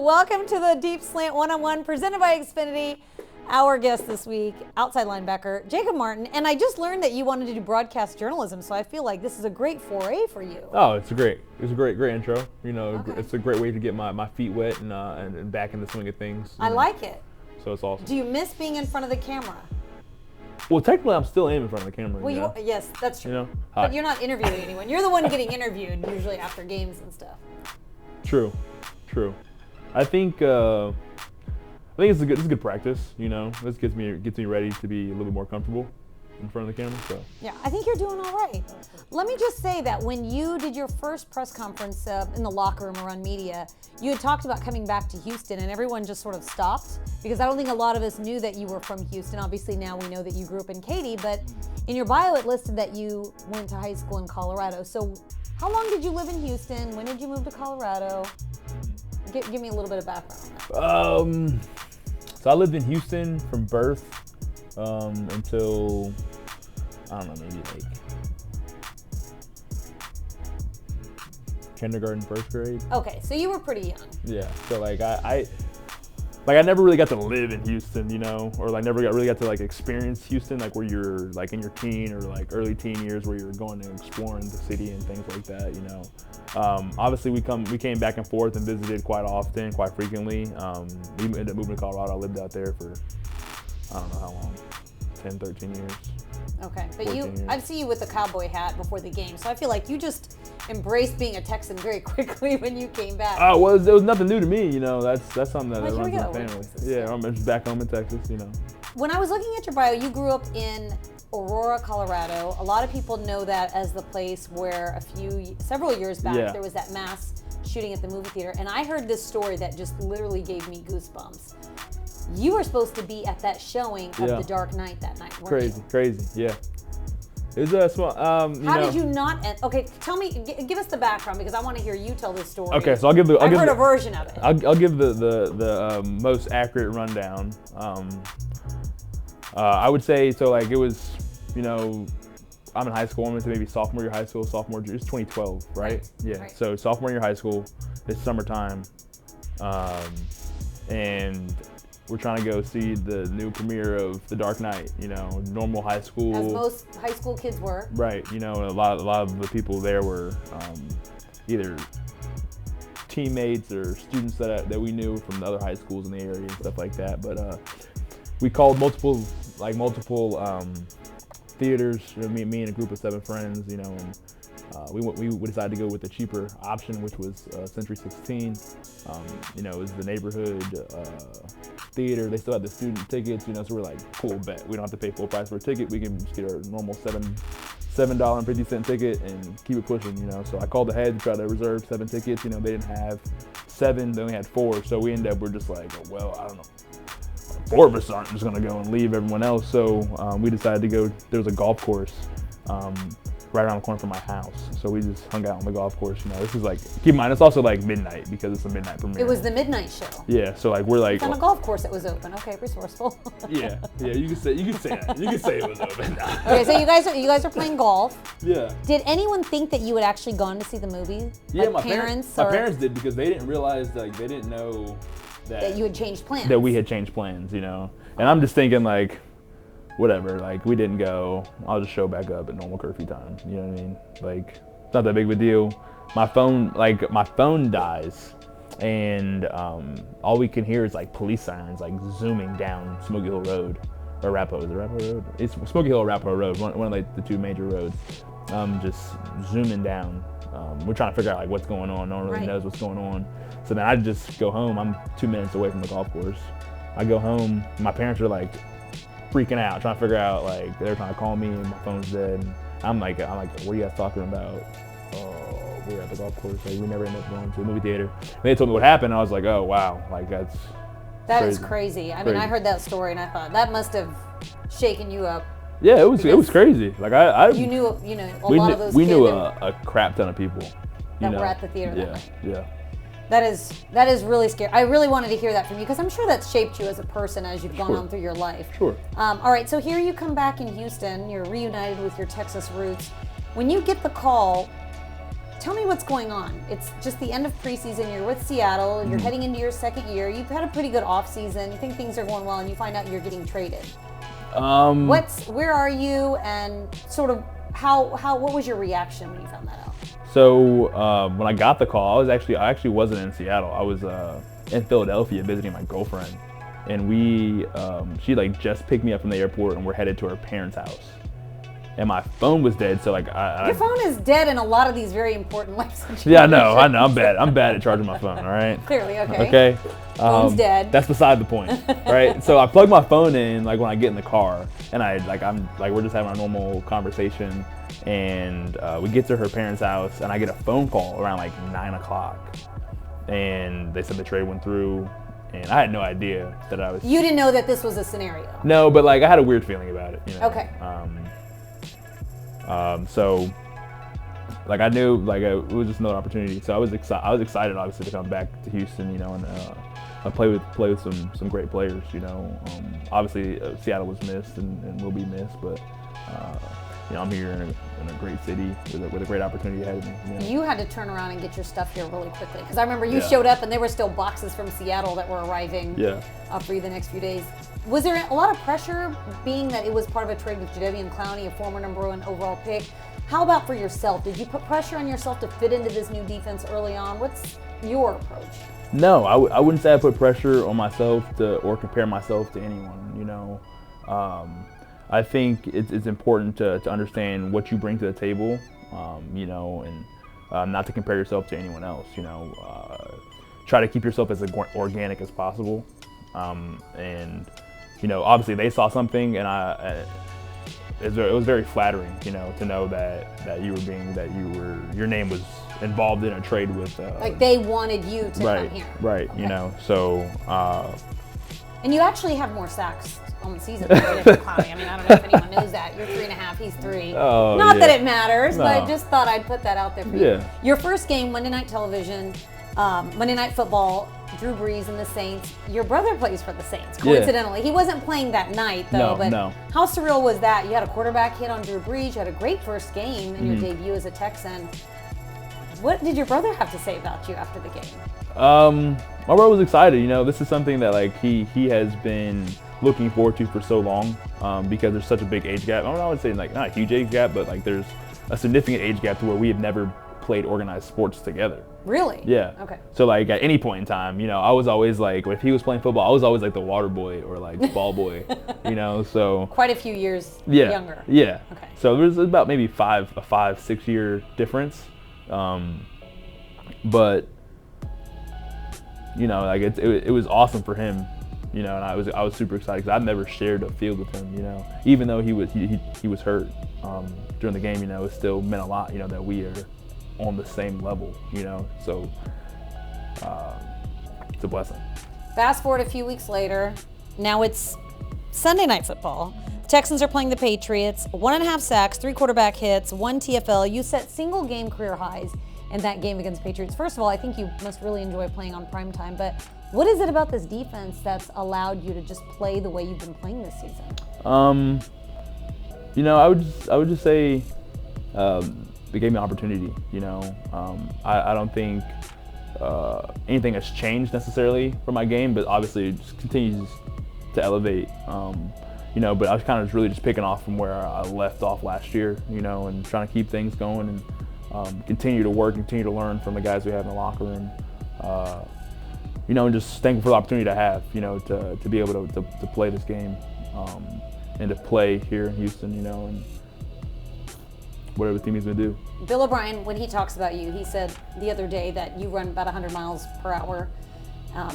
Welcome to the Deep Slant One-on-One presented by Xfinity. Our guest this week, outside linebacker Jacob Martin, and I just learned that you wanted to do broadcast journalism, so I feel like this is a great foray for you. Oh, it's a great intro. You know, It's a great way to get my feet wet and back in the swing of things. I like it. So it's awesome. Do you miss being in front of the camera? Well, technically, I'm still in front of the camera. Well, yes, that's true. You know, but you're not interviewing anyone. You're the one getting interviewed usually after games and stuff. True. I think it's a good practice. You know, this gets me ready to be a little bit more comfortable in front of the camera. So yeah, I think you're doing all right. Let me just say that when you did your first press conference in the locker room around media, you had talked about coming back to Houston, and everyone just sort of stopped because I don't think a lot of us knew that you were from Houston. Obviously, now we know that you grew up in Katy, but in your bio it listed that you went to high school in Colorado. So how long did you live in Houston? When did you move to Colorado? Give me a little bit of background on that. So I lived in Houston from birth until, I don't know, maybe like kindergarten, first grade. Okay, so you were pretty young. Yeah, so like I never really got to live in Houston, you know, or like never really got to like experience Houston, like where you're like in your teen or like early teen years where you're going and exploring the city and things like that, you know. Obviously we came back and forth and visited quite often, quite frequently. We ended up moving to Colorado. I lived out there for, I don't know how long, 10, 13 years. Okay, but years. I've seen you with the cowboy hat before the game, so I feel like you just embraced being a Texan very quickly when you came back. Oh, well, it was nothing new to me, you know. That's something that Well, runs here in we my go. family. Yeah, I'm just back home in Texas, you know. When I was looking at your bio, you grew up in Aurora, Colorado. A lot of people know that as the place where several years back there was that mass shooting at the movie theater, and I heard this story that just literally gave me goosebumps. You were supposed to be at that showing of The Dark Knight that night, weren't you? Crazy, yeah. It was a small. How did you not? Okay, tell me. Give us the background because I want to hear you tell this story. Okay, so I've heard a version of it. I'll give the most accurate rundown. I would say so. Like it was, you know, I'm in high school. I'm into maybe sophomore year high school, sophomore year. It's 2012, right? Yeah. Right. So sophomore year high school. It's summertime, and we're trying to go see the new premiere of The Dark Knight, you know, normal high school. As most high school kids were. Right, you know, a lot of the people there were either teammates or students that we knew from the other high schools in the area and stuff like that. But we called multiple theaters, you know, me and a group of 7 friends, you know, and we decided to go with the cheaper option, which was Century 16. You know, it was the neighborhood theater. They still had the student tickets, you know, so we're like, cool, bet. We don't have to pay full price for a ticket. We can just get our normal $7.50 ticket and keep it pushing, you know. So I called ahead to try to reserve 7 tickets. You know, they didn't have 7, they only had 4. So we're just like, oh, well, I don't know. 4 of us aren't just gonna go and leave everyone else. So we decided to go. There was a golf course right around the corner from my house. So we just hung out on the golf course. You know, this is like, keep in mind, it's also like midnight because it's a midnight premiere. It was the midnight show. Yeah, so like we're like it's on a golf course that was open. Okay, resourceful. yeah, you can say that. You can say it was open. Okay, so you guys are playing golf. Yeah. Did anyone think that you had actually gone to see the movie? Yeah, like my parents did because they didn't realize, like, they didn't know that you had changed plans. That we had changed plans, you know. And I'm just thinking like, whatever, like we didn't go, I'll just show back up at normal curfew time, you know what I mean? Like, it's not that big of a deal. My phone dies and all we can hear is like police sirens like zooming down Smoky Hill Road, or Arapahoe, is it Arapahoe Road? It's Smoky Hill or Arapahoe Road, one of like the 2 major roads, just zooming down. We're trying to figure out like what's going on, no one really knows what's going on. So then I just go home, I'm 2 minutes away from the golf course. I go home, my parents are like, freaking out, trying to figure out, like, they're trying to call me and my phone's dead. And I'm like, what are you guys talking about? Oh, we were at the golf course. Like, we never ended up going to the movie theater. And they told me what happened. And I was like, oh wow, like that crazy. Is crazy. I mean, I heard that story and I thought that must have shaken you up. Yeah, it was crazy. Like you knew a lot of those. We knew a crap ton of people that were at the theater that night. Yeah. That is really scary. I really wanted to hear that from you because I'm sure that's shaped you as a person as you've gone on through your life. Sure. All right, so here you come back in Houston. You're reunited with your Texas roots. When you get the call, tell me what's going on. It's just the end of preseason. You're with Seattle. You're heading into your second year. You've had a pretty good offseason. You think things are going well, and you find out you're getting traded. Where are you, and sort of what was your reaction when you found that out? So when I got the call, I actually wasn't in Seattle. I was in Philadelphia visiting my girlfriend, and she like just picked me up from the airport, and we're headed to her parents' house. And my phone was dead, so like your phone is dead in a lot of these very important life situations. Yeah, I know. I'm bad at charging my phone. All right. Clearly, okay. Okay. Phone's dead. That's beside the point, right? So I plug my phone in like when I get in the car, and we're just having a normal conversation, and we get to her parents' house, and I get a phone call around like 9 o'clock, and they said the trade went through. And I had no idea that I was. You didn't know that this was a scenario. No, but like I had a weird feeling about it. Okay. So, like I knew, like it was just another opportunity. So I was excited, obviously, to come back to Houston, and play with some great players. Obviously Seattle was missed and will be missed, but I'm here in a great city with a great opportunity ahead of me. You had to turn around and get your stuff here really quickly, because I remember you showed up and there were still boxes from Seattle that were arriving for you the next few days. Was there a lot of pressure, being that it was part of a trade with Jadeveon Clowney, a former #1 overall pick? How about for yourself? Did you put pressure on yourself to fit into this new defense early on? What's your approach? No, I wouldn't say I put pressure on myself or compare myself to anyone. I think it's important to understand what you bring to the table, and not to compare yourself to anyone else. Try to keep yourself as organic as possible, and obviously they saw something, and it was very flattering, to know that your name was involved in a trade with. Like they wanted you to come here. Right. Okay. So. And you actually have more sacks on the season than Clowney. I mean, I don't know if anyone knows that. You're 3.5, he's 3. Oh, Not that it matters, but I just thought I'd put that out there for you. Yeah. Your first game, Monday Night Television, Monday Night Football, Drew Brees and the Saints. Your brother plays for the Saints, coincidentally. He wasn't playing that night, though. No. How surreal was that? You had a quarterback hit on Drew Brees. You had a great first game in your debut as a Texan. What did your brother have to say about you after the game? My brother was excited. This is something that like he has been looking forward to for so long, because there's such a big age gap. I would say like not a huge age gap, but like there's a significant age gap to where we have never played organized sports together. Really? Yeah. Okay. So like at any point in time, I was always like, if he was playing football, I was always like the water boy or like ball boy, so. Quite a few years younger. Yeah. Okay. So there was about maybe a 5-6 year difference, but like it was awesome for him, and I was super excited because I've never shared a field with him, even though he was hurt during the game, it still meant a lot, that we are on the same level, so it's a blessing. Fast forward a few weeks later, now it's Sunday Night Football. The Texans are playing the Patriots, 1.5 sacks, 3 quarterback hits, 1 TFL. You set single game career highs in that game against Patriots. First of all, I think you must really enjoy playing on primetime, but what is it about this defense that's allowed you to just play the way you've been playing this season? I would just say it gave me opportunity. I don't think anything has changed necessarily for my game, but obviously it just continues to elevate. But I was kind of really just picking off from where I left off last year, and trying to keep things going and continue to work, continue to learn from the guys we have in the locker room. And just thankful for the opportunity to have, to be able to play this game, and to play here in Houston, and whatever the team is going to do. Bill O'Brien, when he talks about you, he said the other day that you run about 100 miles per hour,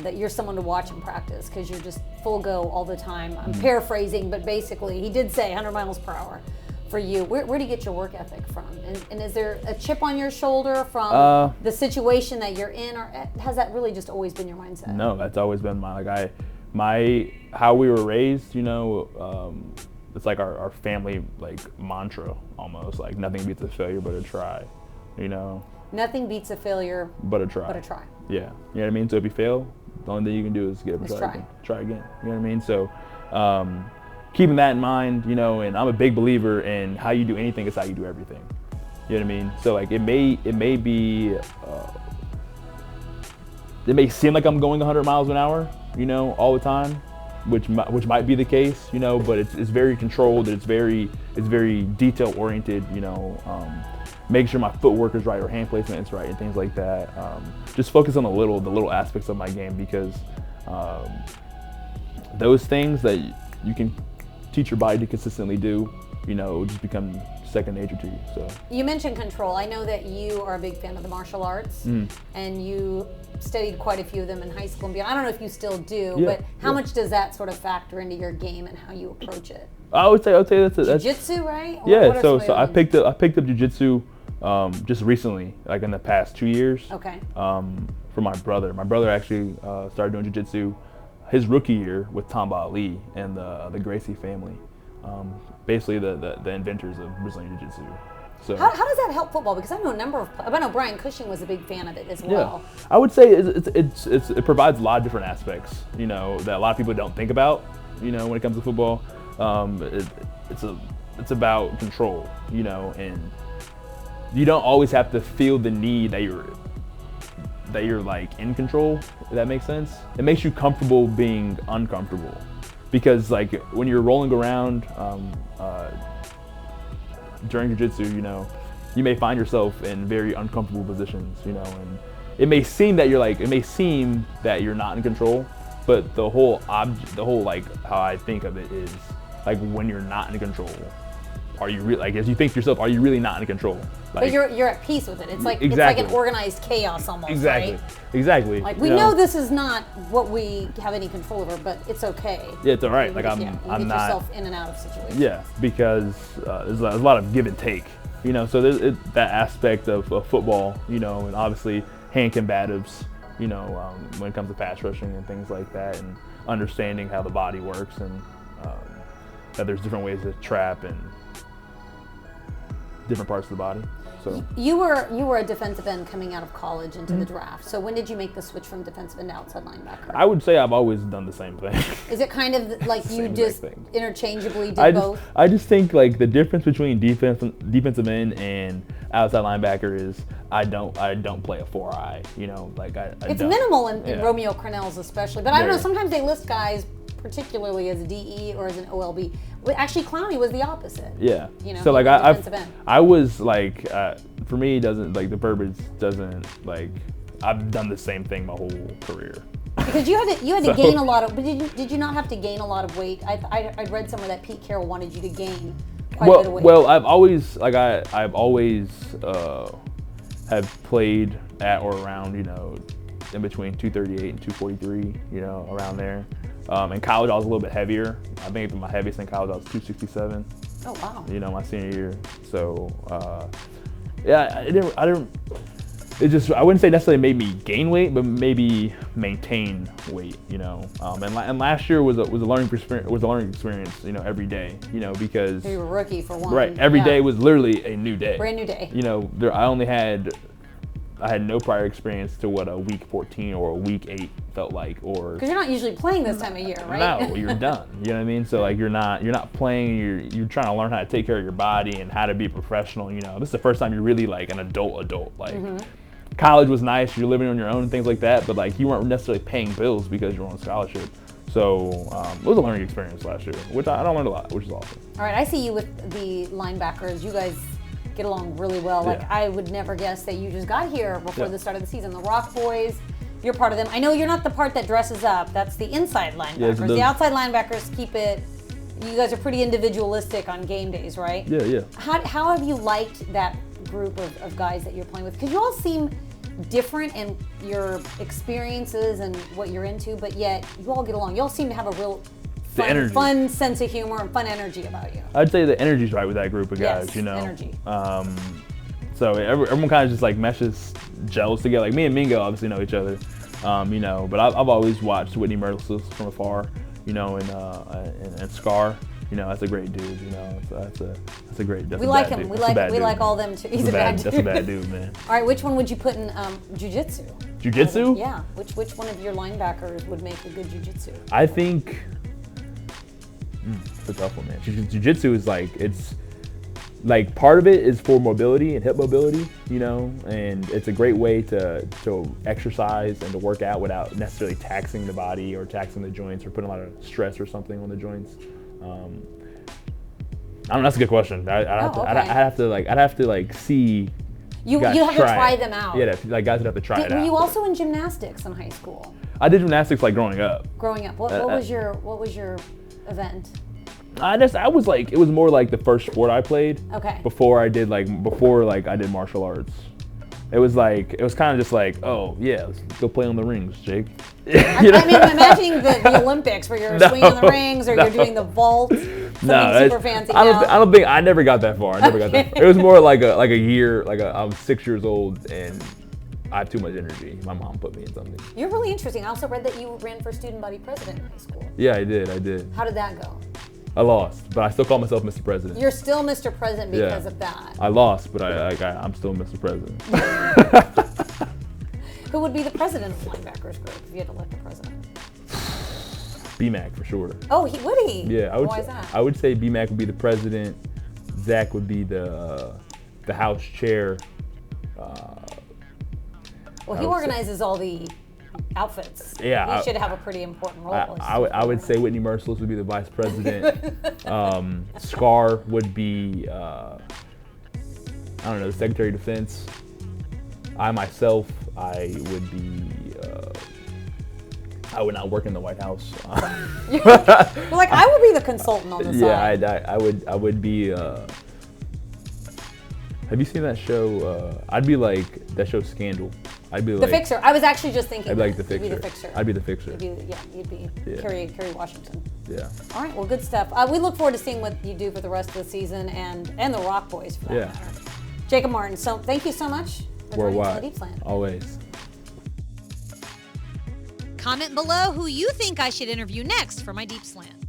that you're someone to watch in practice because you're just full go all the time. I'm paraphrasing, but basically he did say 100 miles per hour for you. Where do you get your work ethic from? And is there a chip on your shoulder from the situation that you're in, or has that really just always been your mindset? No, that's always been how we were raised, it's like our family like mantra almost, like nothing beats a failure but a try, Nothing beats a failure but a try. Yeah, you know what I mean? So if you fail, the only thing you can do is get up and try again. You know what I mean? So keeping that in mind, and I'm a big believer in how you do anything is how you do everything. You know what I mean? So like it may be it may seem like I'm going 100 miles an hour, you know, all the time, which might be the case, you know, but it's very controlled. It's very detail oriented, you know. Make sure my footwork is right or hand placement is right and things like that. Just focus on the little aspects of my game, because those things that you can teach your body to consistently do, you know, just become second nature to you. So you mentioned control. I know that you are a big fan of the martial arts, and you studied quite a few of them in high school and beyond. I don't know if you still do, but how much does that sort of factor into your game and how you approach it? I would say that's jiu-jitsu, right? Yeah. So I picked up jiu-jitsu just recently, like in the past 2 years. Okay. For my brother. My brother actually started doing jiu-jitsu his rookie year with Tamba Ali and the Gracie family. Basically the inventors of Brazilian Jiu-Jitsu. So how does that help football? Because I know Brian Cushing was a big fan of it as well. Yeah, I would say it provides a lot of different aspects, you know, that a lot of people don't think about, you know, when it comes to football. It's about control, you know, and you don't always have to feel the need that you're like in control, if that makes sense. It makes you comfortable being uncomfortable. Because like when you're rolling around during jiu-jitsu, you know, you may find yourself in very uncomfortable positions, you know, and it may seem that you're not in control, but the whole like how I think of it is like when you're not in control, are you really, like, as you think to yourself, are you really not in control? Like, but you're at peace with it. It's like exactly. It's like an organized chaos almost, exactly. right? Exactly. Like we know this is not what we have any control over, but it's okay. Yeah, it's all right. Like you I'm get not yourself in and out of situations. Yeah, because there's a lot of give and take, you know. So there's that aspect of football, you know, and obviously hand combatives, you know, when it comes to pass rushing and things like that, and understanding how the body works, and that there's different ways to trap and different parts of the body. So you were a defensive end coming out of college into the draft. So when did you make the switch from defensive end to outside linebacker? I would say I've always done the same thing. Is it kind of like you just interchangeably both? I just think like the difference between defensive end and outside linebacker is I don't play a 4-eye. You know, like it's minimal in Romeo Crennel's especially, but I don't know. Sometimes they list guys particularly as a DE or as an OLB. Actually, Clowney was the opposite. Yeah. You know, so like I was like, for me, it doesn't, like, the verbiage doesn't, like, I've done the same thing my whole career. Because you had to gain a lot of, but did you not have to gain a lot of weight? I read somewhere that Pete Carroll wanted you to gain quite a bit of weight. Well, I've always have played at or around, you know, in between 238 and 243, you know, around there. In college, I was a little bit heavier. I think my heaviest in college, I was 267. Oh, wow. You know, my senior year. So, yeah, I wouldn't say necessarily made me gain weight, but maybe maintain weight, you know. And last year was a learning experience, you know, every day, you know, because you were a rookie for one. Right. Every day was literally a new day. Brand new day. You know, I had no prior experience to what a week 14 or a week 8 felt like, or because you're not usually playing this time of year, right? No, you're done. You know what I mean? So like you're not playing. You're trying to learn how to take care of your body and how to be professional. You know, this is the first time you're really like an adult. Like college was nice. You're living on your own and things like that, but like you weren't necessarily paying bills because you're on scholarship. So it was a learning experience last year, which I learned a lot, which is awesome. All right, I see you with the linebackers. You guys get along really well. Like I would never guess that you just got here before the start of the season. The Rock Boys, you're part of them. I know you're not the part that dresses up. That's the inside linebackers. Yeah, the outside linebackers keep it. You guys are pretty individualistic on game days, right? Yeah, yeah. How have you liked that group of guys that you're playing with? Because you all seem different in your experiences and what you're into, but yet you all get along. You all seem to have a real fun sense of humor and fun energy about you. I'd say the energy's right with that group of guys, yes, you know. Energy. So everyone kind of just like meshes, gels together. Like me and Mingo obviously know each other, you know. But I've always watched Whitney Merciless from afar, you know, and Scar. You know, that's a great dude. You know, that's a great. That's we like him. We like all them too. He's a bad dude. That's a bad dude, man. All right, which one would you put in jiu-jitsu? Jiu-jitsu? Yeah. Which one of your linebackers would make a good jiu-jitsu? I think. It's a tough one, man. Jiu-jitsu is like like part of it is for mobility and hip mobility, you know, and it's a great way to exercise and to work out without necessarily taxing the body or taxing the joints or putting a lot of stress or something on the joints. I don't know. That's a good question. I'd have to see. You have to try them out. Yeah, like guys would have to try it out. Were you also in gymnastics in high school? I did gymnastics like growing up. What was your event? I was like, it was more like the first sport I played. Okay. Before I did martial arts. It was kind of just like, oh yeah, let's go play on the rings, Jake. I mean, I'm imagining the Olympics where you're swinging on the rings or you're doing the vault. Something super fancy. I never got that far. It was more like a year, I was 6 years old and I have too much energy. My mom put me in something. You're really interesting. I also read that you ran for student body president in high school. Yeah, I did. How did that go? I lost, but I still call myself Mr. President. You're still Mr. President because of that. I lost, but I'm still Mr. President. Who would be the president of the Linebackers group if you had to elect a president? B-Mac for sure. Oh, would he? Yeah, Why is that? I would say B-Mac would be the president. Zach would be the House chair. Well, he organizes all the outfits. Yeah, he should have a pretty important role. I would say Whitney Merciless would be the vice president. Scar would be, I don't know, the Secretary of Defense. I myself, I would be, I would not work in the White House. You're like, I would be the consultant on the side. Yeah, I would be, have you seen that show? I'd be like, that show Scandal. I'd be like the Fixer. I was actually just thinking. I'd be like the Fixer. You'd be the Fixer. I'd be the Fixer. You'd be Kerry Washington. Yeah. All right. Well, good stuff. We look forward to seeing what you do for the rest of the season and the Rock Boys for that matter. Jacob Martin. So thank you so much for joining us on the Deep Slant. Always. Comment below who you think I should interview next for my Deep Slant.